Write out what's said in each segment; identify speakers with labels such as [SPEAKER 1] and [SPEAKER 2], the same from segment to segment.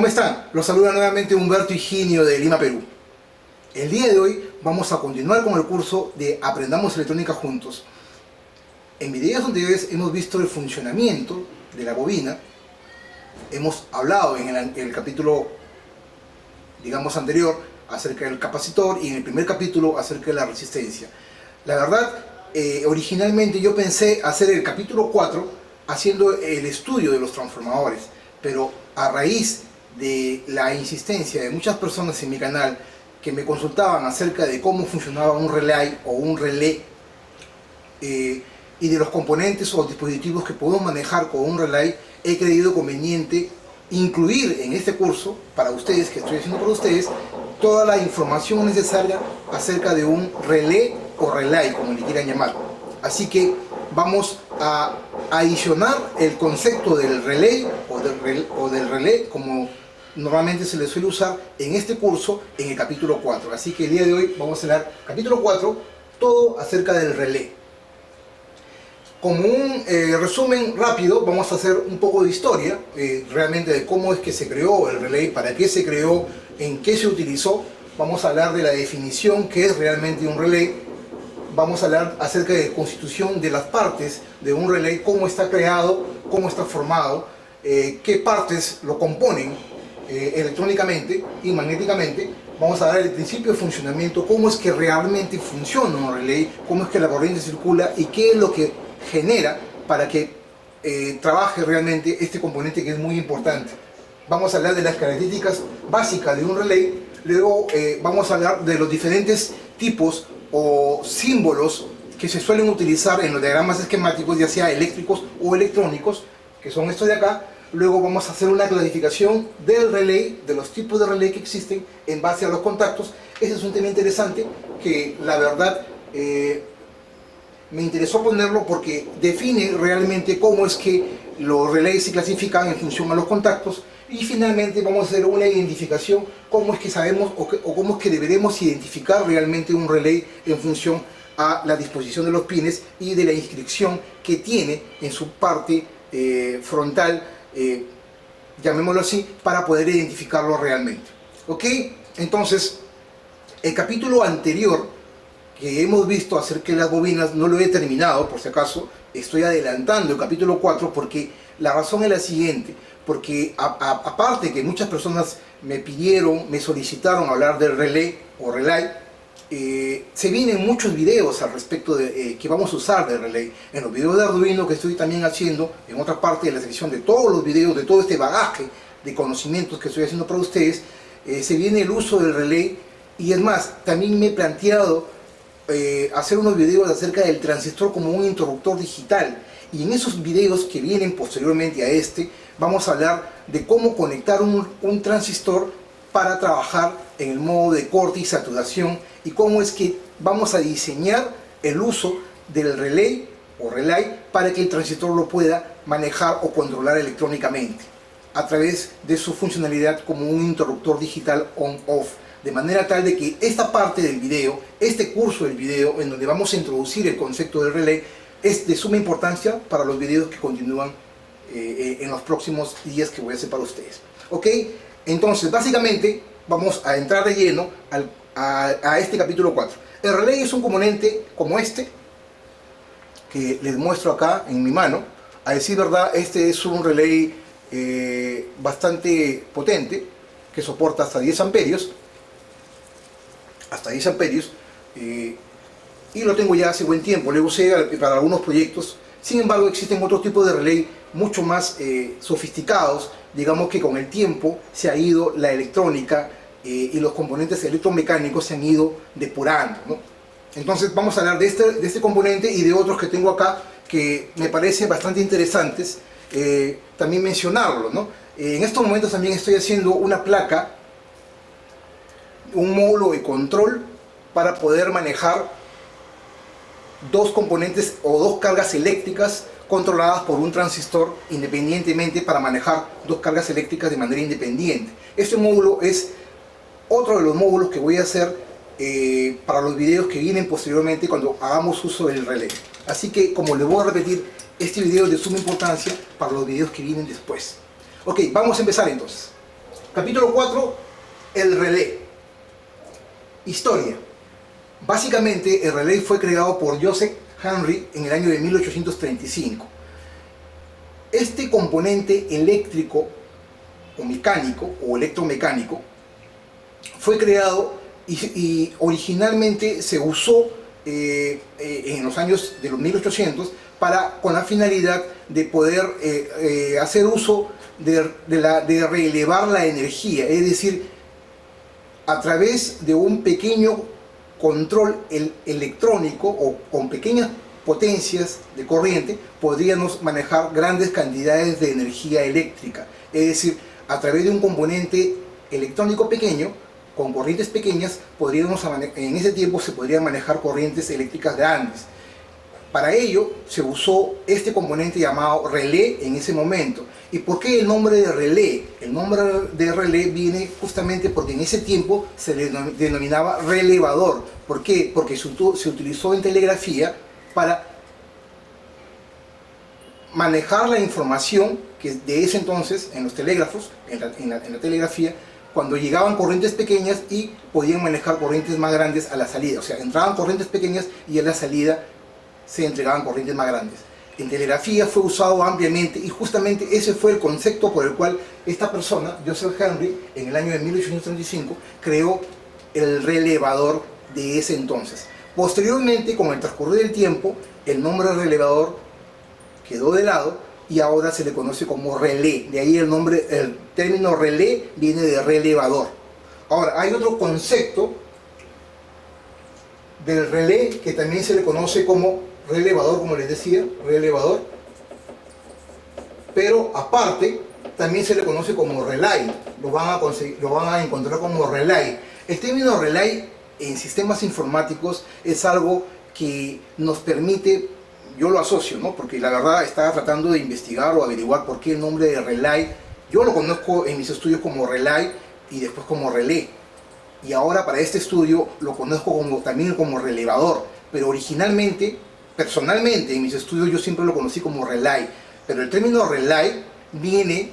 [SPEAKER 1] ¿Cómo están? Los saluda nuevamente Humberto Higinio de Lima, Perú. El día de hoy vamos a continuar con el curso de Aprendamos Electrónica Juntos. En videos anteriores hemos visto el funcionamiento de la bobina. Hemos hablado en el capítulo, digamos, anterior acerca del capacitor y en el primer capítulo acerca de la resistencia. La verdad, originalmente yo pensé hacer el capítulo 4 haciendo el estudio de los transformadores, pero a raíz de la insistencia de muchas personas en mi canal que me consultaban acerca de cómo funcionaba un relay o un relé y de los componentes o dispositivos que podemos manejar con un relay, he creído conveniente incluir en este curso, para ustedes, que estoy haciendo para ustedes, toda la información necesaria acerca de un relé o relay, como le quieran llamar. Así que vamos a adicionar el concepto del relay o del relé, como normalmente se le suele usar en este curso, en el capítulo 4. Así que el día de hoy vamos a hablar, capítulo 4, todo acerca del relé. Como un resumen rápido, vamos a hacer un poco de historia, realmente de cómo es que se creó el relé, para qué se creó, en qué se utilizó. Vamos a hablar de la definición, qué es realmente un relé. Vamos a hablar acerca de la constitución de las partes de un relé, cómo está creado, cómo está formado, qué partes lo componen electrónicamente y magnéticamente. Vamos a dar el principio de funcionamiento, cómo es que realmente funciona un relé, cómo es que la corriente circula y qué es lo que genera para que trabaje realmente este componente que es muy importante. Vamos a hablar de las características básicas de un relé. Luego vamos a hablar de los diferentes tipos o símbolos que se suelen utilizar en los diagramas esquemáticos, ya sea eléctricos o electrónicos, que son estos de acá. Luego vamos a hacer una clasificación del relé, de los tipos de relé que existen en base a los contactos. Ese es un tema interesante que la verdad me interesó ponerlo porque define realmente cómo es que los relés se clasifican en función a los contactos. Y finalmente vamos a hacer una identificación, cómo es que sabemos o cómo es que deberemos identificar realmente un relé en función a la disposición de los pines y de la inscripción que tiene en su parte frontal, llamémoslo así, para poder identificarlo realmente. ¿Ok? Entonces, el capítulo anterior que hemos visto acerca de las bobinas no lo he terminado, por si acaso, estoy adelantando el capítulo 4 porque la razón es la siguiente. Porque aparte que muchas personas me pidieron, me solicitaron hablar del relé o relay, se vienen muchos videos al respecto de que vamos a usar del relay. En los videos de Arduino que estoy también haciendo, en otra parte de la sección de todos los videos, de todo este bagaje de conocimientos que estoy haciendo para ustedes, se viene el uso del relay. Y es más, también me he planteado hacer unos videos acerca del transistor como un interruptor digital. Y en esos videos que vienen posteriormente a este, vamos a hablar de cómo conectar un transistor para trabajar en el modo de corte y saturación y cómo es que vamos a diseñar el uso del relay o relay para que el transistor lo pueda manejar o controlar electrónicamente a través de su funcionalidad como un interruptor digital on-off. De manera tal de que esta parte del video, este curso del video en donde vamos a introducir el concepto del relay, es de suma importancia para los videos que continúan en los próximos días que voy a hacer para ustedes. ¿Ok? Entonces, básicamente, vamos a entrar de lleno a este capítulo 4. El relay es un componente como este, que les muestro acá en mi mano. A decir verdad, este es un relay bastante potente, que soporta hasta 10 amperios. Hasta 10 amperios. Y lo tengo ya hace buen tiempo, lo usé para algunos proyectos. Sin embargo, existen otros tipos de relay mucho más sofisticados. Digamos que con el tiempo se ha ido la electrónica y los componentes electromecánicos se han ido depurando, ¿no? Entonces vamos a hablar de este componente y de otros que tengo acá que me parecen bastante interesantes también mencionarlo, ¿no? En estos momentos también estoy haciendo una placa, un módulo de control para poder manejar dos componentes o dos cargas eléctricas controladas por un transistor independientemente, para manejar dos cargas eléctricas de manera independiente. Este módulo es otro de los módulos que voy a hacer para los videos que vienen posteriormente cuando hagamos uso del relé. Así que, como les voy a repetir, este video es de suma importancia para los videos que vienen después. Ok, vamos a empezar entonces. Capítulo 4, el relé. Historia. Básicamente, el relé fue creado por Joseph Henry en el año de 1835. Este componente eléctrico o mecánico o electromecánico fue creado y originalmente se usó en los años de los 1800 con la finalidad de poder hacer uso de relevar la energía, es decir, a través de un pequeño control electrónico o con pequeñas potencias de corriente podríamos manejar grandes cantidades de energía eléctrica, es decir, a través de un componente electrónico pequeño con corrientes pequeñas en ese tiempo se podrían manejar corrientes eléctricas grandes. Para ello se usó este componente llamado relé en ese momento. ¿Y por qué el nombre de relé? El nombre de relé viene justamente porque en ese tiempo se le denominaba relevador. ¿Por qué? Porque se utilizó en telegrafía para manejar la información que de ese entonces en los telégrafos, en la telegrafía, cuando llegaban corrientes pequeñas y podían manejar corrientes más grandes a la salida. O sea, entraban corrientes pequeñas y a la salida se entregaban corrientes más grandes. En telegrafía fue usado ampliamente y justamente ese fue el concepto por el cual esta persona, Joseph Henry, en el año de 1835, creó el relevador de ese entonces. Posteriormente, con el transcurrir del tiempo, el nombre relevador quedó de lado y ahora se le conoce como relé. De ahí el término relé viene de relevador. Ahora, hay otro concepto del relé que también se le conoce como relevador, como les decía, relevador, pero aparte también se le conoce como relay. Lo van a encontrar como relay. El término relay en sistemas informáticos es algo que nos permite, yo lo asocio, ¿no? Porque la verdad estaba tratando de investigar o averiguar por qué el nombre de relay. Yo lo conozco en mis estudios como relay y después como relé. Y ahora para este estudio lo conozco también como relevador. Pero originalmente, personalmente, en mis estudios yo siempre lo conocí como relay. Pero el término relay viene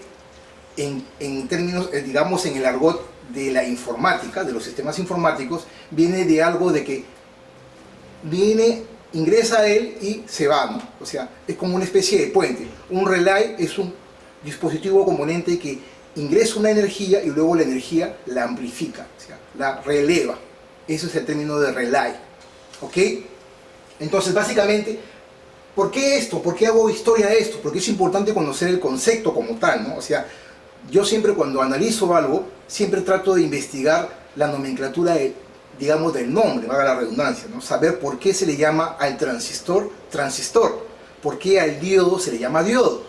[SPEAKER 1] en términos, digamos, en el argot de la informática, de los sistemas informáticos, viene de algo de que ingresa a él y se va, ¿no? O sea, es como una especie de puente. Un relay es un dispositivo componente que ingresa una energía y luego la energía la amplifica, o sea, la releva. Eso es el término de relay. ¿Ok? Entonces, básicamente, ¿por qué esto? ¿Por qué hago historia de esto? Porque es importante conocer el concepto como tal, ¿no? O sea, yo siempre cuando analizo algo, siempre trato de investigar la nomenclatura digamos, del nombre, valga la redundancia, ¿no? Saber por qué se le llama al transistor, transistor. ¿Por qué al diodo se le llama diodo?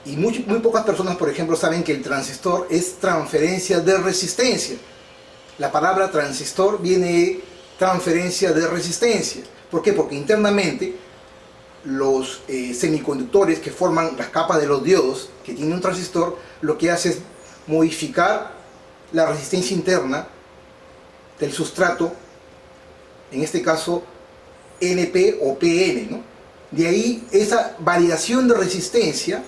[SPEAKER 1] Y muy pocas personas, por ejemplo, saben que el transistor es transferencia de resistencia. La palabra transistor viene de transferencia de resistencia. ¿Por qué? Porque internamente los semiconductores que forman las capas de los diodos que tiene un transistor, lo que hace es modificar la resistencia interna del sustrato, en este caso NP o PN, ¿no? De ahí esa variación de resistencia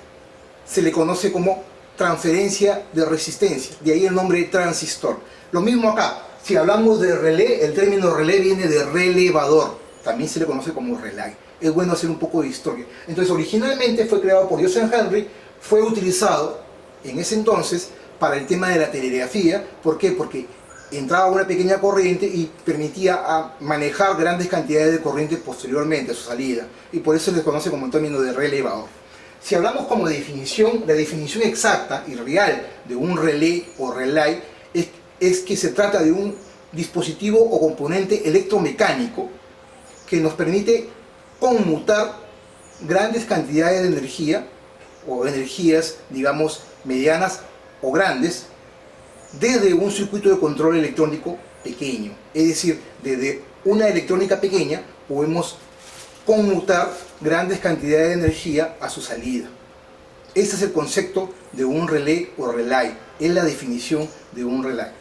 [SPEAKER 1] se le conoce como transferencia de resistencia, de ahí el nombre de transistor. Lo mismo acá, si hablamos de relé, el término relé viene de relevador, también se le conoce como relay. Es bueno hacer un poco de historia. Entonces, originalmente fue creado por Joseph Henry, fue utilizado en ese entonces para el tema de la telegrafía. ¿Por qué? Porque entraba una pequeña corriente y permitía manejar grandes cantidades de corriente posteriormente a su salida, y por eso se le conoce como el término de relevador. Si hablamos como definición, la definición exacta y real de un relé o relay es que se trata de un dispositivo o componente electromecánico que nos permite conmutar grandes cantidades de energía o energías, digamos, medianas o grandes, desde un circuito de control electrónico pequeño. Es decir, desde una electrónica pequeña podemos conmutar grandes cantidades de energía a su salida. Ese es el concepto de un relé o relay, es la definición de un relay.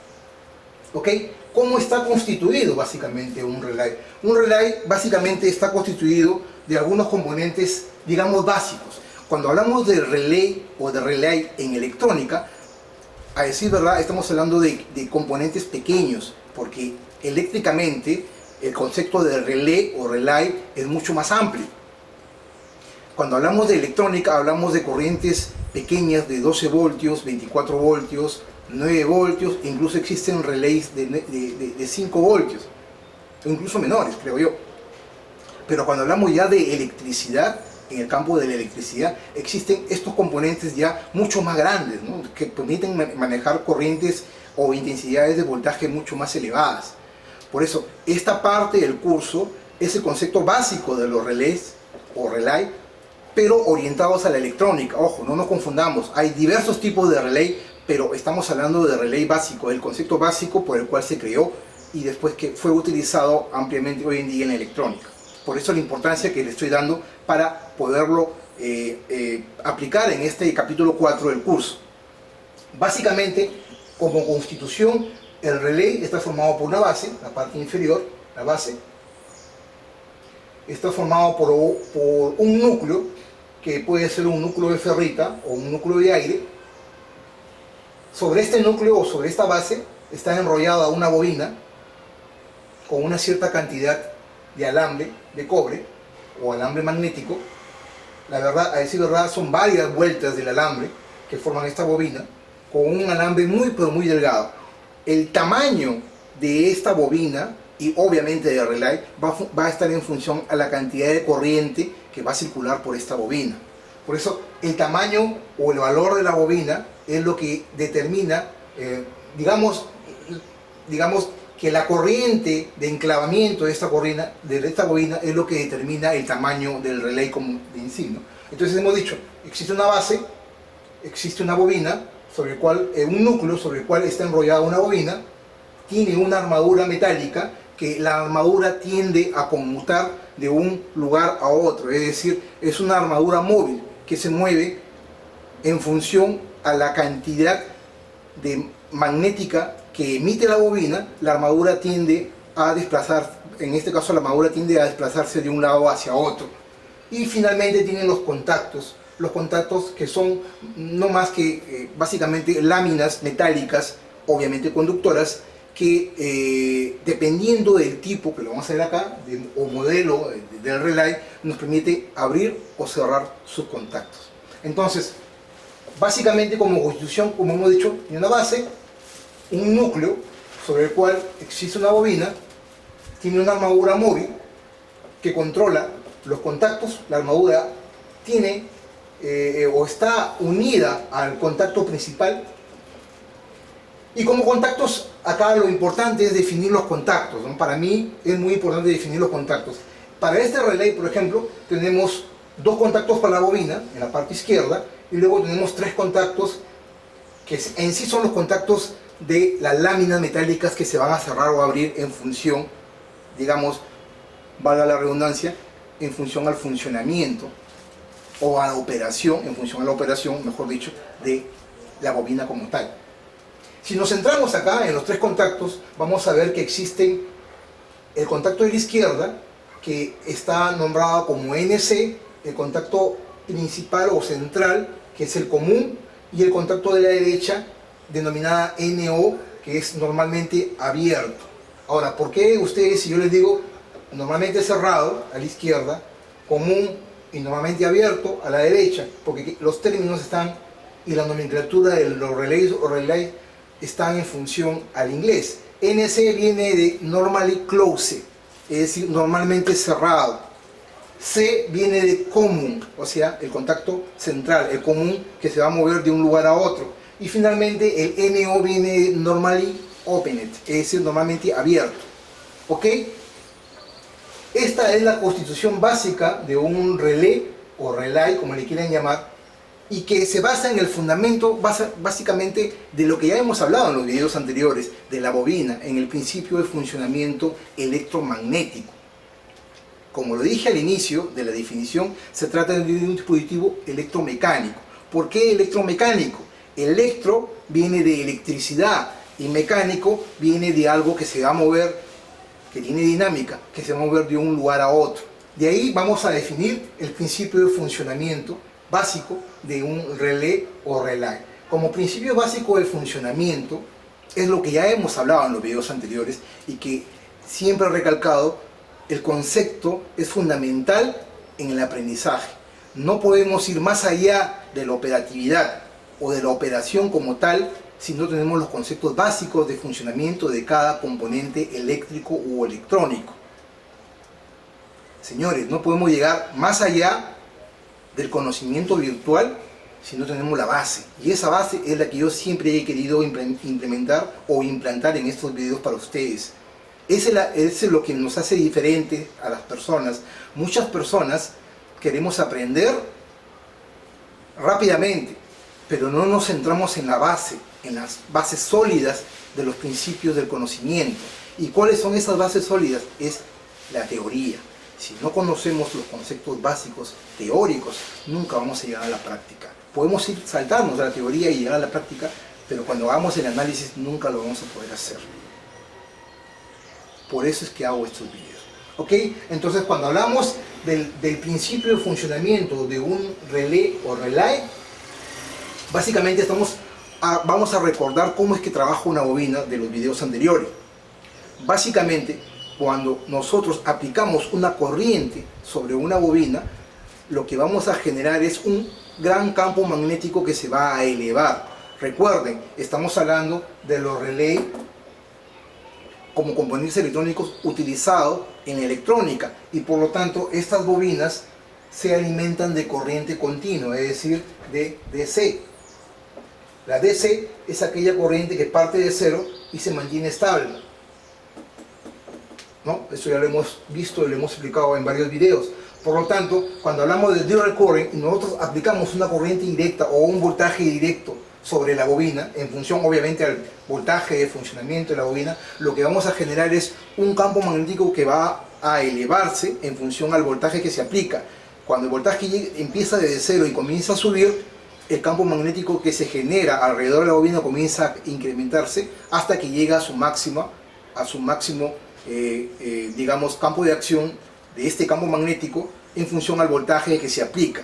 [SPEAKER 1] ¿Ok? ¿Cómo está constituido básicamente un relay? Un relay básicamente está constituido de algunos componentes, digamos, básicos. Cuando hablamos de relay o de relay en electrónica, a decir verdad, estamos hablando de componentes pequeños, porque eléctricamente el concepto de relé o relay es mucho más amplio. Cuando hablamos de electrónica, hablamos de corrientes pequeñas de 12 voltios, 24 voltios, 9 voltios, incluso existen relays de 5 voltios, o incluso menores, creo yo. Pero cuando hablamos ya de electricidad, en el campo de la electricidad, existen estos componentes ya mucho más grandes, ¿no?, que permiten manejar corrientes o intensidades de voltaje mucho más elevadas. Por eso, esta parte del curso es el concepto básico de los relés o relay, pero orientados a la electrónica. Ojo, no nos confundamos, hay diversos tipos de relay, pero estamos hablando de relay básico, el concepto básico por el cual se creó y después que fue utilizado ampliamente hoy en día en la electrónica. Por eso la importancia que le estoy dando para poderlo aplicar en este capítulo 4 del curso. Básicamente, como constitución, el relé está formado por una base, la parte inferior, la base. Está formado por un núcleo, que puede ser un núcleo de ferrita o un núcleo de aire. Sobre este núcleo o sobre esta base está enrollada una bobina con una cierta cantidad de alambre de cobre o alambre magnético. La verdad, a decir verdad, son varias vueltas del alambre que forman esta bobina con un alambre muy pero muy delgado. El tamaño de esta bobina y obviamente de relay va a estar en función a la cantidad de corriente que va a circular por esta bobina. Por eso el tamaño o el valor de la bobina es lo que determina, digamos que la corriente de enclavamiento de esta bobina es lo que determina el tamaño del relay como en sí, ¿no? Entonces hemos dicho, existe una base, existe una bobina, sobre el cual, un núcleo sobre el cual está enrollada una bobina, tiene una armadura metálica que la armadura tiende a conmutar de un lugar a otro, es decir, es una armadura móvil que se mueve en función a la cantidad de magnética que emite la bobina. La armadura tiende a desplazar, en este caso la armadura tiende a desplazarse de un lado hacia otro. Y finalmente tienen los contactos que son no más que básicamente láminas metálicas, obviamente conductoras, que dependiendo del tipo que lo vamos a ver acá, o modelo del relay, nos permite abrir o cerrar sus contactos. Entonces, básicamente como constitución, como hemos dicho, tiene una base, un núcleo sobre el cual existe una bobina, tiene una armadura móvil que controla los contactos. La armadura tiene o está unida al contacto principal. Y como contactos, acá lo importante es definir los contactos, ¿no? Para mí es muy importante definir los contactos. Para este relay, por ejemplo, tenemos dos contactos para la bobina, en la parte izquierda, y luego tenemos tres contactos que en sí son los contactos de las láminas metálicas que se van a cerrar o abrir en función, digamos, valga la redundancia, en función al funcionamiento o a la operación, en función a la operación, mejor dicho, de la bobina como tal. Si nos centramos acá en los tres contactos, vamos a ver que existen el contacto de la izquierda, que está nombrado como NC, el contacto principal o central, que es el común, y el contacto de la derecha, denominada NO, que es normalmente abierto. Ahora, ¿por qué ustedes, si yo les digo normalmente cerrado a la izquierda, común y normalmente abierto a la derecha? Porque los términos están, y la nomenclatura de los relays o relays están en función al inglés. NC viene de normally closed, es decir, normalmente cerrado. C viene de common, o sea, el contacto central, el común que se va a mover de un lugar a otro. Y finalmente el NO viene de normally opened, es decir, normalmente abierto. ¿Ok? Esta es la constitución básica de un relé o relay, como le quieran llamar, y que se basa en el fundamento básicamente de lo que ya hemos hablado en los videos anteriores, de la bobina, en el principio de funcionamiento electromagnético. Como lo dije al inicio de la definición, se trata de un dispositivo electromecánico. ¿Por qué electromecánico? Electro viene de electricidad y mecánico viene de algo que se va a mover, que tiene dinámica, que se va a mover de un lugar a otro. De ahí vamos a definir el principio de funcionamiento básico de un relé o relay. Como principio básico del funcionamiento, es lo que ya hemos hablado en los videos anteriores y que siempre he recalcado, el concepto es fundamental en el aprendizaje. No podemos ir más allá de la operatividad o de la operación como tal si no tenemos los conceptos básicos de funcionamiento de cada componente eléctrico u electrónico. Señores, no podemos llegar más allá del conocimiento virtual si no tenemos la base. Y esa base es la que yo siempre he querido implementar o implantar en estos videos para ustedes. Ese es lo que nos hace diferente a las personas. Muchas personas queremos aprender rápidamente, pero no nos centramos en la base, en las bases sólidas de los principios del conocimiento. ¿Y cuáles son esas bases sólidas? Es la teoría. Si no conocemos los conceptos básicos teóricos, nunca vamos a llegar a la práctica. Podemos saltarnos de la teoría y llegar a la práctica, pero cuando hagamos el análisis nunca lo vamos a poder hacer. Por eso es que hago estos videos. ¿Ok? Entonces, cuando hablamos del principio de funcionamiento de un relé o relay, básicamente vamos a recordar cómo es que trabaja una bobina de los videos anteriores. Básicamente, cuando nosotros aplicamos una corriente sobre una bobina, lo que vamos a generar es un gran campo magnético que se va a elevar. Recuerden, estamos hablando de los relés como componentes electrónicos utilizados en electrónica, y por lo tanto estas bobinas se alimentan de corriente continua, es decir, de DC. La DC es aquella corriente que parte de cero y se mantiene estable, ¿no? Esto ya lo hemos visto y lo hemos explicado en varios videos. Por lo tanto, cuando hablamos de direct current y nosotros aplicamos una corriente directa o un voltaje directo sobre la bobina, en función obviamente al voltaje de funcionamiento de la bobina, lo que vamos a generar es un campo magnético que va a elevarse en función al voltaje que se aplica. Cuando el voltaje empieza desde cero y comienza a subir, el campo magnético que se genera alrededor de la bobina comienza a incrementarse hasta que llega a su máximo digamos, campo de acción de este campo magnético en función al voltaje que se aplica.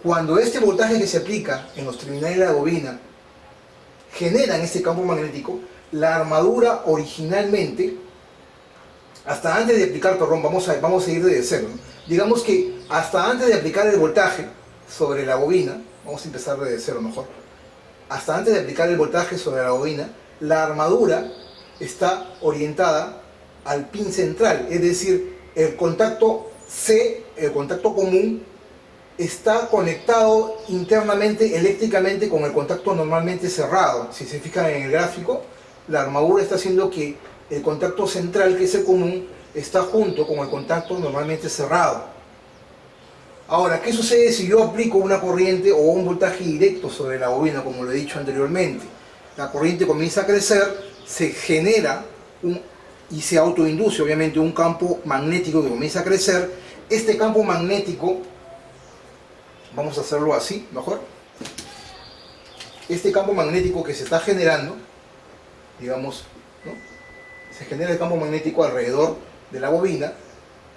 [SPEAKER 1] Cuando este voltaje que se aplica en los terminales de la bobina generan este campo magnético, la armadura originalmente, hasta antes de aplicar, perdón, vamos a ir desde cero, ¿no? Digamos que hasta antes de aplicar el voltaje sobre la bobina, vamos a empezar desde cero mejor, hasta antes de aplicar el voltaje sobre la bobina, la armadura está orientada al pin central, es decir, el contacto C, el contacto común, está conectado internamente eléctricamente con el contacto normalmente cerrado. Si se fijan en el gráfico, la armadura está haciendo que el contacto central, que es el común, está junto con el contacto normalmente cerrado. Ahora, ¿qué sucede si yo aplico una corriente o un voltaje directo sobre la bobina, como lo he dicho anteriormente? La corriente comienza a crecer, se genera y se autoinduce obviamente un campo magnético que comienza a crecer. Este campo magnético, vamos a hacerlo así mejor, este campo magnético que se está generando, digamos, ¿no? Se genera el campo magnético alrededor de la bobina.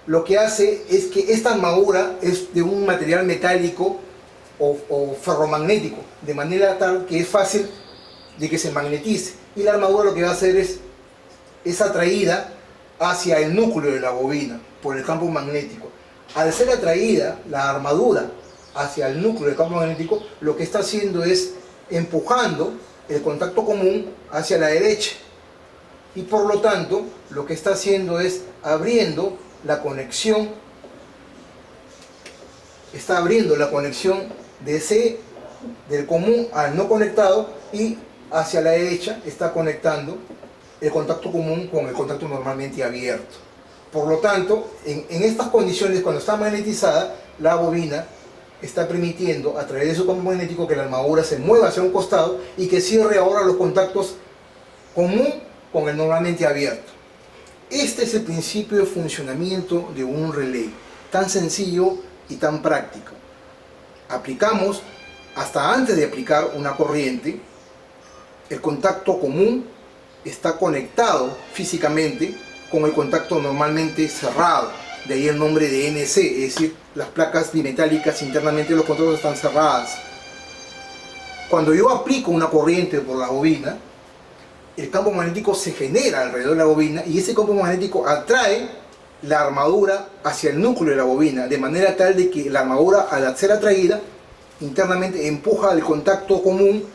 [SPEAKER 1] Lo que hace es que esta armadura es de un material metálico o ferromagnético, de manera tal que es fácil de que se magnetice, y la armadura lo que va a hacer es atraída hacia el núcleo de la bobina por el campo magnético. Al ser atraída la armadura hacia el núcleo del campo magnético, lo que está haciendo es empujando el contacto común hacia la derecha, y por lo tanto lo que está haciendo es abriendo la conexión, del común al no conectado, y hacia la derecha está conectando el contacto común con el contacto normalmente abierto. Por lo tanto, en estas condiciones, cuando está magnetizada, la bobina está permitiendo a través de su campo magnético que la armadura se mueva hacia un costado y que cierre ahora los contactos común con el normalmente abierto. Este es el principio de funcionamiento de un relé, tan sencillo y tan práctico. Aplicamos, hasta antes de aplicar una corriente, el contacto común está conectado físicamente con el contacto normalmente cerrado, de ahí el nombre de NC, es decir, las placas bimetálicas internamente de los contactos están cerradas. Cuando yo aplico una corriente por la bobina, el campo magnético se genera alrededor de la bobina y ese campo magnético atrae la armadura hacia el núcleo de la bobina, de manera tal de que la armadura, al ser atraída, internamente empuja el contacto común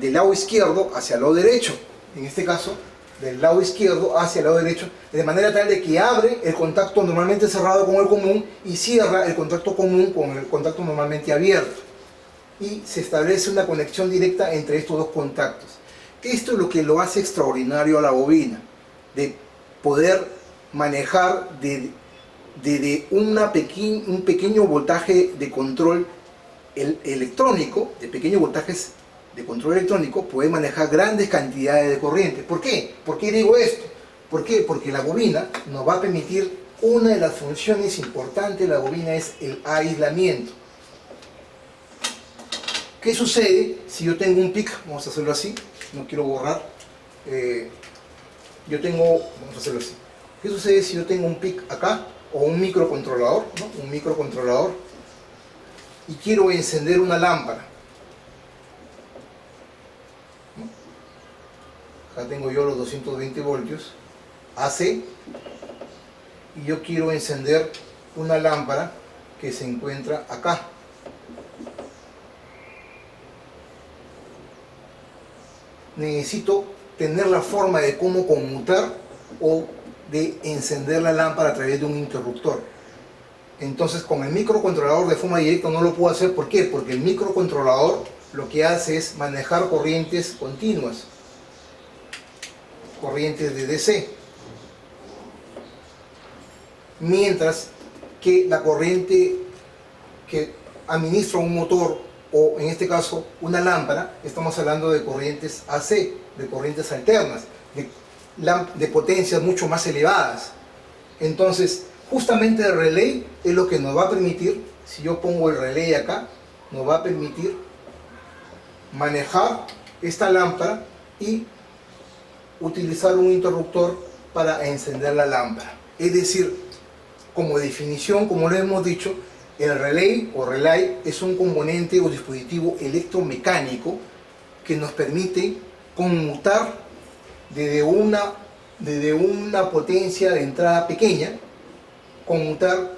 [SPEAKER 1] del lado izquierdo hacia el lado derecho. En este caso, del lado izquierdo hacia el lado derecho, de manera tal de que abre el contacto normalmente cerrado con el común y cierra el contacto común con el contacto normalmente abierto. Y se establece una conexión directa entre estos dos contactos. Esto es lo que lo hace extraordinario a la bobina, de poder manejar desde un pequeño voltaje de control electrónico, de pequeños voltajes de control electrónico, puede manejar grandes cantidades de corriente. ¿Por qué? ¿Por qué digo esto? ¿Por qué? Porque la bobina nos va a permitir, una de las funciones importantes de la bobina es el aislamiento. ¿Qué sucede si yo tengo un PIC? Vamos a hacerlo así, no quiero borrar. Vamos a hacerlo así. ¿Qué sucede si yo tengo un PIC acá, o un microcontrolador, ¿no? Un microcontrolador, y quiero encender una lámpara? Acá tengo yo los 220 voltios AC y yo quiero encender una lámpara que se encuentra acá. Necesito tener la forma de cómo conmutar o de encender la lámpara a través de un interruptor. Entonces, con el microcontrolador de forma directa no lo puedo hacer. ¿Por qué? Porque el microcontrolador lo que hace es manejar corrientes continuas, corrientes de DC, mientras que la corriente que administra un motor, o en este caso una lámpara, estamos hablando de corrientes AC, de corrientes alternas, de potencias mucho más elevadas. Entonces, justamente el relay es lo que nos va a permitir, si yo pongo el relay acá, nos va a permitir manejar esta lámpara y utilizar un interruptor para encender la lámpara. Es decir, como definición, como lo hemos dicho, el relay o relay es un componente o dispositivo electromecánico que nos permite conmutar desde una potencia de entrada pequeña, conmutar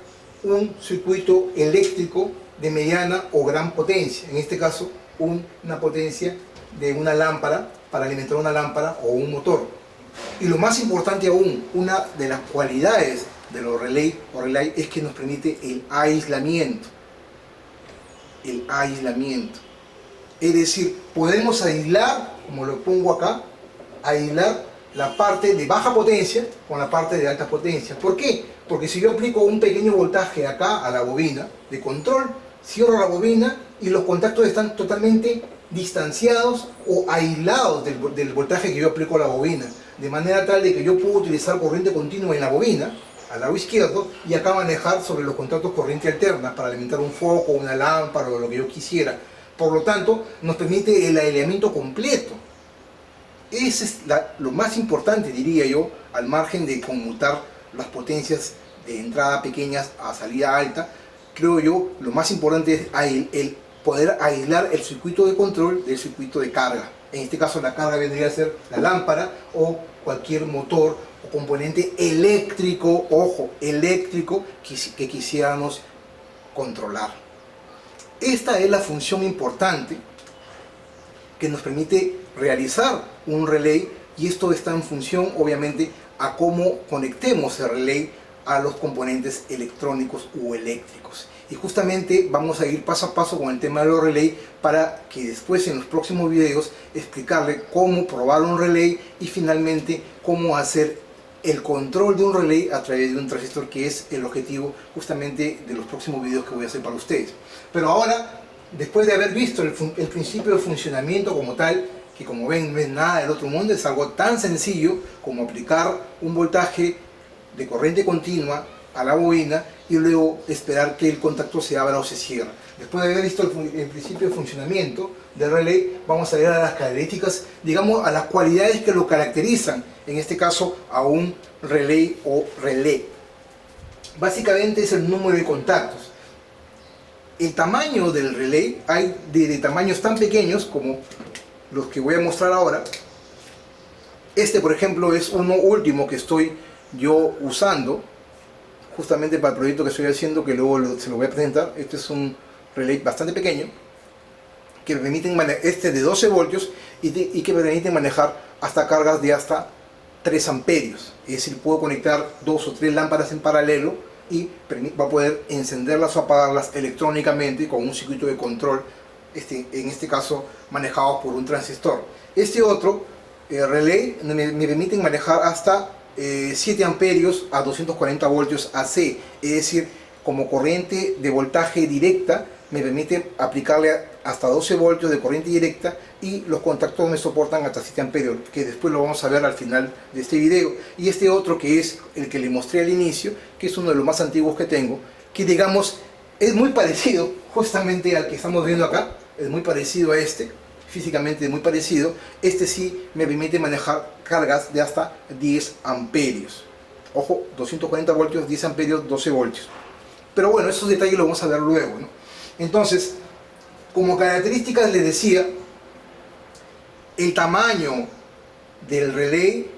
[SPEAKER 1] un circuito eléctrico de mediana o gran potencia, en este caso una potencia de una lámpara, para alimentar una lámpara o un motor. Y lo más importante aún, una de las cualidades de los relay o relay es que nos permite el aislamiento. El aislamiento. Es decir, podemos aislar, como lo pongo acá, aislar la parte de baja potencia con la parte de alta potencia. ¿Por qué? Porque si yo aplico un pequeño voltaje acá a la bobina de control, cierro la bobina y los contactos están totalmente distanciados o aislados del voltaje que yo aplico a la bobina, de manera tal de que yo puedo utilizar corriente continua en la bobina, al lado izquierdo, y acá manejar sobre los contactos corriente alterna para alimentar un foco, una lámpara o lo que yo quisiera. Por lo tanto, nos permite el aislamiento completo. Ese es lo más importante, diría yo, al margen de conmutar las potencias de entrada pequeñas a salida alta. Creo yo, lo más importante es el poder aislar el circuito de control del circuito de carga. En este caso la carga vendría a ser la lámpara o cualquier motor o componente eléctrico, ojo, eléctrico que quisiéramos controlar. Esta es la función importante que nos permite realizar un relay, y esto está en función obviamente a cómo conectemos el relay a los componentes electrónicos o eléctricos. Y justamente vamos a ir paso a paso con el tema de los relay para que después en los próximos videos explicarle cómo probar un relay y finalmente cómo hacer el control de un relay a través de un transistor, que es el objetivo justamente de los próximos videos que voy a hacer para ustedes. Pero ahora, después de haber visto el principio de funcionamiento como tal, que como ven no es nada del otro mundo, es algo tan sencillo como aplicar un voltaje de corriente continua a la bobina y luego esperar que el contacto se abra o se cierre. Después de haber visto el principio de funcionamiento del relay, vamos a ver a las características, digamos, a las cualidades que lo caracterizan, en este caso a un relay o relé. Básicamente es el número de contactos. El tamaño del relay, hay de tamaños tan pequeños como los que voy a mostrar ahora. Este, por ejemplo, es uno último que estoy yo usando justamente para el proyecto que estoy haciendo, que luego se lo voy a presentar. Este es un relay bastante pequeño que me permiten este de 12 voltios y que me permite manejar hasta cargas de hasta 3 amperios. Es decir, puedo conectar 2 o 3 lámparas en paralelo y va a poder encenderlas o apagarlas electrónicamente con un circuito de control, en este caso manejado por un transistor. Este otro relay me permite manejar hasta 7 amperios a 240 voltios AC, es decir, como corriente de voltaje directa me permite aplicarle hasta 12 voltios de corriente directa y los contactos me soportan hasta 7 amperios, que después lo vamos a ver al final de este video. Y este otro, que es el que le mostré al inicio, que es uno de los más antiguos que tengo, que digamos es muy parecido justamente al que estamos viendo acá, es muy parecido a este, físicamente muy parecido. Este sí me permite manejar cargas de hasta 10 amperios. Ojo, 240 voltios, 10 amperios, 12 voltios. Pero bueno, esos detalles los vamos a ver luego, ¿no? Entonces, como características les decía, el tamaño del relay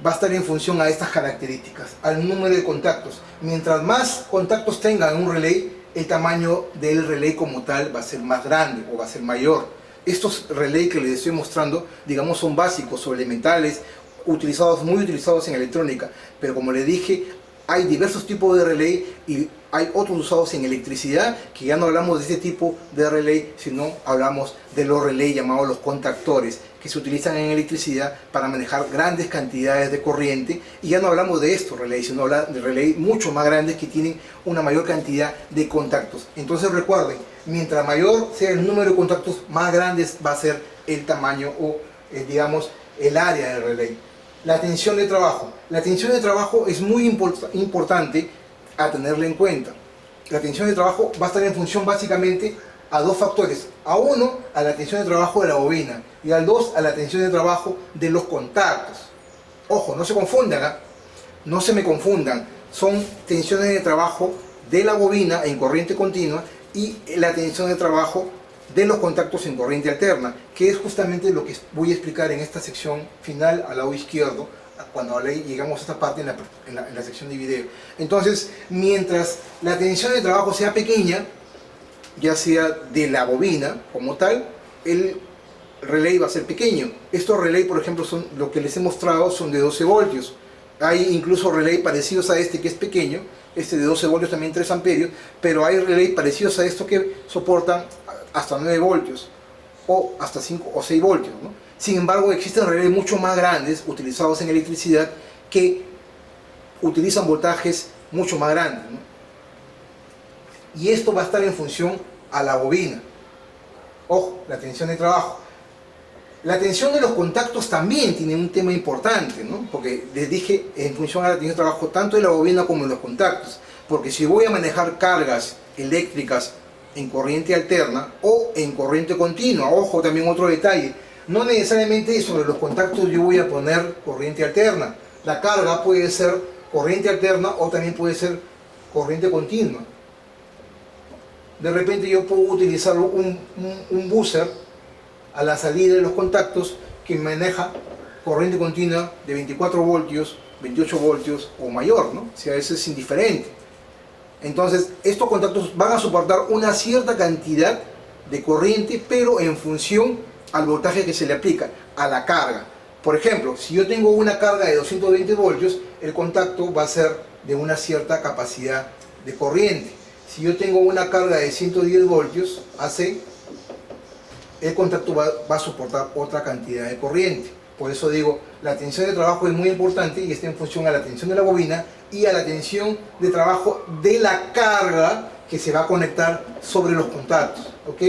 [SPEAKER 1] va a estar en función a estas características, al número de contactos. Mientras más contactos tenga en un relay, el tamaño del relay como tal va a ser más grande o va a ser mayor. Estos relays que les estoy mostrando, digamos, son básicos o elementales, muy utilizados en electrónica, pero como les dije, hay diversos tipos de relay y hay otros usados en electricidad, que ya no hablamos de este tipo de relay, sino hablamos de los relays llamados los contactores, que se utilizan en electricidad para manejar grandes cantidades de corriente. Y ya no hablamos de estos relays, sino de relays mucho más grandes que tienen una mayor cantidad de contactos. Entonces recuerden, mientras mayor sea el número de contactos, más grandes va a ser el tamaño o digamos el área del relay. La tensión de trabajo. La tensión de trabajo es muy importante a tenerla en cuenta. La tensión de trabajo va a estar en función básicamente a dos factores. A uno, a la tensión de trabajo de la bobina, y al dos, a la tensión de trabajo de los contactos. Ojo, no se confundan, ¿eh? No se me confundan. Son tensiones de trabajo de la bobina en corriente continua y la tensión de trabajo de los contactos en corriente alterna, que es justamente lo que voy a explicar en esta sección final al lado izquierdo, cuando llegamos a esta parte en la sección de video. Entonces, mientras la tensión de trabajo sea pequeña, ya sea de la bobina como tal, el relay va a ser pequeño. Estos relays, por ejemplo, son lo que les he mostrado, son de 12 voltios. Hay incluso relays parecidos a este que es pequeño, este de 12 voltios también 3 amperios, pero hay relays parecidos a esto que soportan hasta 9 voltios o hasta 5 o 6 voltios, ¿no? Sin embargo, existen relays mucho más grandes utilizados en electricidad que utilizan voltajes mucho más grandes, ¿no? Y esto va a estar en función a la bobina. Ojo, la tensión de trabajo. La tensión de los contactos también tiene un tema importante, ¿no? Porque les dije en función a la tensión de trabajo tanto de la bobina como de los contactos. Porque si voy a manejar cargas eléctricas en corriente alterna o en corriente continua, ojo, también otro detalle, no necesariamente sobre los contactos yo voy a poner corriente alterna. La carga puede ser corriente alterna o también puede ser corriente continua. De repente yo puedo utilizar un buzzer a la salida de los contactos que maneja corriente continua de 24 voltios, 28 voltios o mayor, ¿no? Si a veces es indiferente. Entonces, estos contactos van a soportar una cierta cantidad de corriente, pero en función al voltaje que se le aplica, a la carga. Por ejemplo, si yo tengo una carga de 220 voltios, el contacto va a ser de una cierta capacidad de corriente. Si yo tengo una carga de 110 voltios AC, el contacto va a soportar otra cantidad de corriente. Por eso digo, la tensión de trabajo es muy importante y está en función a la tensión de la bobina y a la tensión de trabajo de la carga que se va a conectar sobre los contactos. ¿Ok?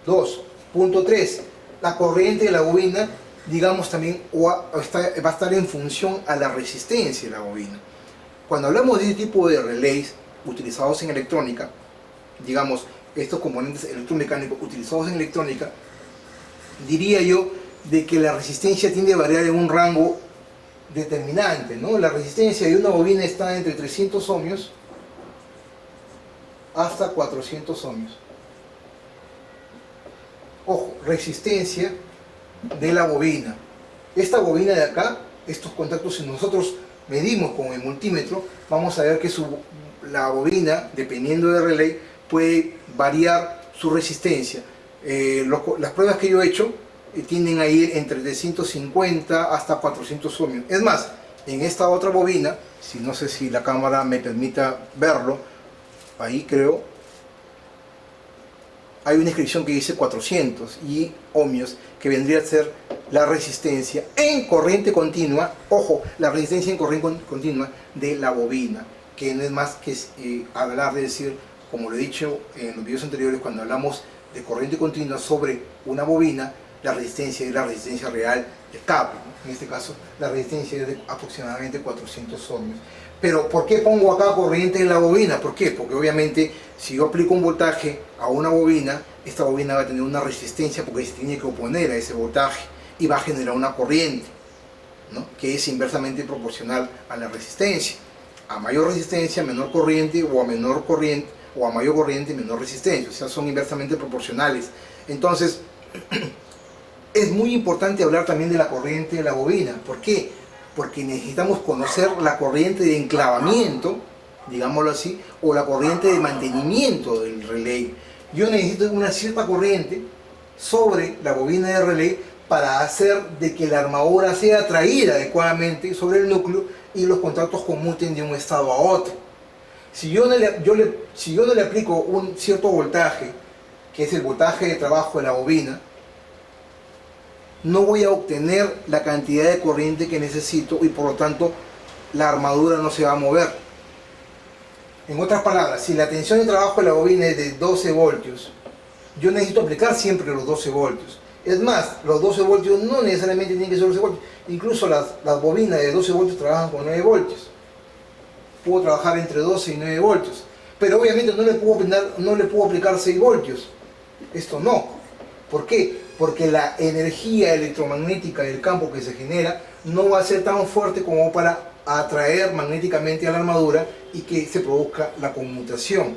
[SPEAKER 1] 2.3. La corriente de la bobina, digamos, también va a estar en función a la resistencia de la bobina. Cuando hablamos de este tipo de relays utilizados en electrónica, digamos, estos componentes electromecánicos utilizados en electrónica, diría yo de que la resistencia tiende a variar en un rango determinante, ¿no? La resistencia de una bobina está entre 300 ohmios hasta 400 ohmios. Ojo, resistencia de la bobina. Esta bobina de acá, estos contactos, si nosotros medimos con el multímetro, vamos a ver que la bobina, dependiendo del relay, puede variar su resistencia. Las pruebas que yo he hecho tienden a ir entre 350 hasta 400 ohmios. Es más, en esta otra bobina, si no sé si la cámara me permita verlo, ahí creo, hay una inscripción que dice 400 ohmios, que vendría a ser la resistencia en corriente continua, ojo, la resistencia en corriente continua de la bobina, que no es más que hablar de decir, como lo he dicho en los videos anteriores, cuando hablamos de corriente continua sobre una bobina, la resistencia es la resistencia real del cable, ¿no? En este caso, la resistencia es de aproximadamente 400 ohmios. Pero, ¿por qué pongo acá corriente en la bobina? ¿Por qué? Porque obviamente, si yo aplico un voltaje a una bobina, esta bobina va a tener una resistencia porque se tiene que oponer a ese voltaje y va a generar una corriente, ¿no? Que es inversamente proporcional a la resistencia. A mayor resistencia, menor corriente, o a menor corriente, o a mayor corriente, menor resistencia. O sea, son inversamente proporcionales. Entonces, es muy importante hablar también de la corriente de la bobina. ¿Por qué? Porque necesitamos conocer la corriente de enclavamiento, digámoslo así, o la corriente de mantenimiento del relay. Yo necesito una cierta corriente sobre la bobina de relay para hacer de que la armadura sea atraída adecuadamente sobre el núcleo y los contactos conmuten de un estado a otro. Si yo no le aplico un cierto voltaje, que es el voltaje de trabajo de la bobina, no voy a obtener la cantidad de corriente que necesito y por lo tanto la armadura no se va a mover. En otras palabras, si la tensión de trabajo de la bobina es de 12 voltios, yo necesito aplicar siempre los 12 voltios. Es más, los 12 voltios no necesariamente tienen que ser 12 voltios. Incluso las bobinas de 12 voltios trabajan con 9 voltios. Puedo trabajar entre 12 y 9 voltios. Pero obviamente no le puedo aplicar 6 voltios. Esto no. ¿Por qué? Porque la energía electromagnética del campo que se genera no va a ser tan fuerte como para atraer magnéticamente a la armadura y que se produzca la conmutación.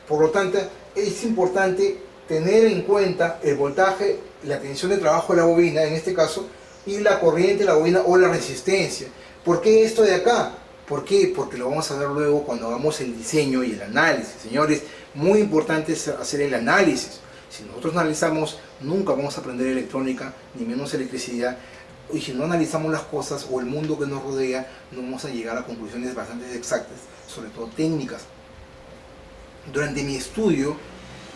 [SPEAKER 1] Por lo tanto, es importante tener en cuenta el voltaje, la tensión de trabajo de la bobina, en este caso, y la corriente de la bobina o la resistencia. ¿Por qué esto de acá? ¿Por qué? Porque lo vamos a ver luego cuando hagamos el diseño y el análisis. Señores, muy importante es hacer el análisis. Si nosotros analizamos, nunca vamos a aprender electrónica, ni menos electricidad. Y si no analizamos las cosas o el mundo que nos rodea, no vamos a llegar a conclusiones bastante exactas, sobre todo técnicas. Durante mi estudio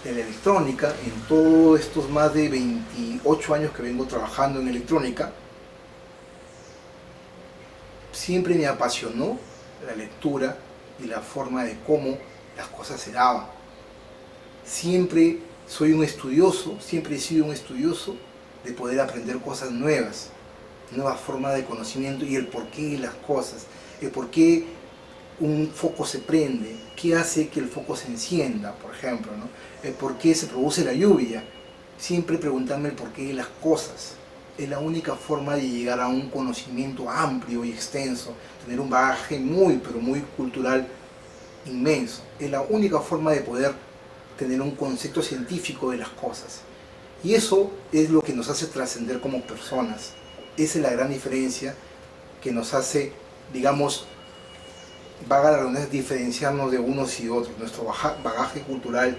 [SPEAKER 1] de la electrónica, en todos estos más de 28 años que vengo trabajando en electrónica, siempre me apasionó la lectura y la forma de cómo las cosas se daban. Siempre soy un estudioso, siempre he sido un estudioso de poder aprender cosas nuevas, nuevas formas de conocimiento y el porqué de las cosas, el por qué un foco se prende, qué hace que el foco se encienda, por ejemplo, ¿no? El por qué se produce la lluvia. Siempre preguntarme el porqué de las cosas. Es la única forma de llegar a un conocimiento amplio y extenso, tener un bagaje muy, pero muy cultural inmenso. Es la única forma de poder tener un concepto científico de las cosas. Y eso es lo que nos hace trascender como personas. Esa es la gran diferencia que nos hace, digamos, valga la redundancia, diferenciarnos de unos y otros, nuestro bagaje cultural,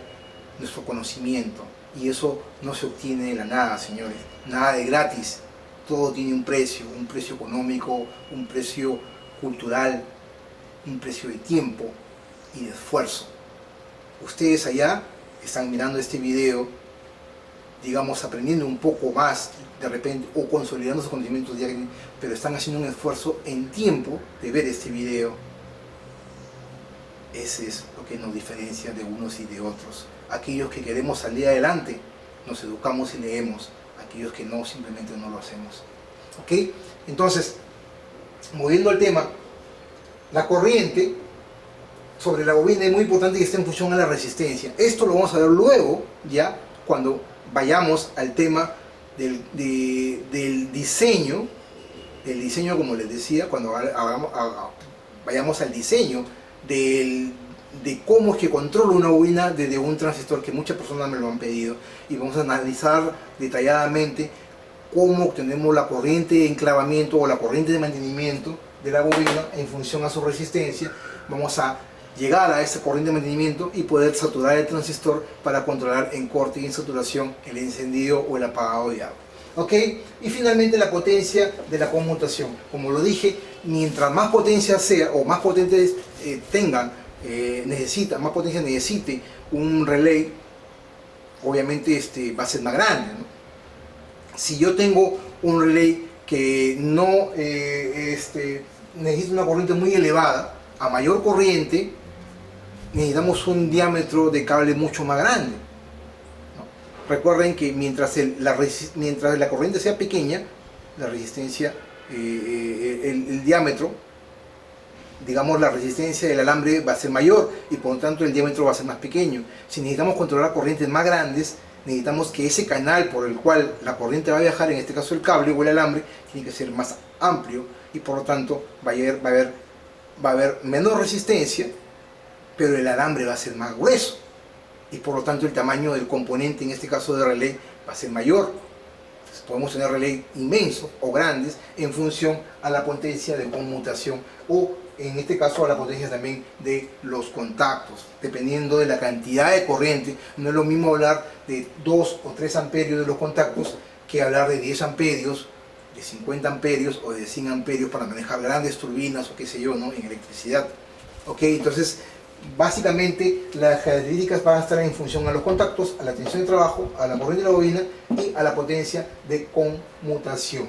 [SPEAKER 1] nuestro conocimiento. Y eso no se obtiene de la nada, señores, nada de gratis. Todo tiene un precio económico, un precio cultural, un precio de tiempo y de esfuerzo. Ustedes allá están mirando este video, digamos, aprendiendo un poco más de repente o consolidando sus conocimientos diarios, pero están haciendo un esfuerzo en tiempo de ver este video. Ese es lo que nos diferencia de unos y de otros. Aquellos que queremos salir adelante, nos educamos y leemos. Aquellos que no, simplemente no lo hacemos. ¿Ok? Entonces, moviendo el tema, la corriente sobre la bobina es muy importante que esté en función a la resistencia. Esto lo vamos a ver luego, ya, cuando vayamos al tema del diseño, como les decía, cuando vayamos al diseño del de cómo es que controlo una bobina desde un transistor, que muchas personas me lo han pedido, y vamos a analizar detalladamente cómo obtenemos la corriente de enclavamiento o la corriente de mantenimiento de la bobina en función a su resistencia. Vamos a llegar a esa corriente de mantenimiento y poder saturar el transistor para controlar en corte y en saturación el encendido o el apagado de agua. ¿Ok? Y finalmente la potencia de la conmutación. Como lo dije, mientras más potencia sea o más potentes tengan, más potencia necesite un relay, obviamente va a ser más grande, ¿no? Si yo tengo un relay que no necesita una corriente muy elevada, a mayor corriente necesitamos un diámetro de cable mucho más grande, ¿no? Recuerden que mientras la corriente sea pequeña, la resistencia, el diámetro, digamos, la resistencia del alambre va a ser mayor y por lo tanto el diámetro va a ser más pequeño. Si necesitamos controlar corrientes más grandes, necesitamos que ese canal por el cual la corriente va a viajar, en este caso el cable o el alambre, tiene que ser más amplio y por lo tanto va a haber menor resistencia, pero el alambre va a ser más grueso y por lo tanto el tamaño del componente, en este caso de relay, va a ser mayor. Entonces, podemos tener relay inmensos o grandes en función a la potencia de conmutación o en este caso a la potencia también de los contactos, dependiendo de la cantidad de corriente. No es lo mismo hablar de 2 o 3 amperios de los contactos que hablar de 10 amperios, de 50 amperios o de 100 amperios para manejar grandes turbinas o qué sé yo, ¿no? En electricidad. Ok, entonces básicamente las características van a estar en función a los contactos, a la tensión de trabajo, a la corriente de la bobina y a la potencia de conmutación.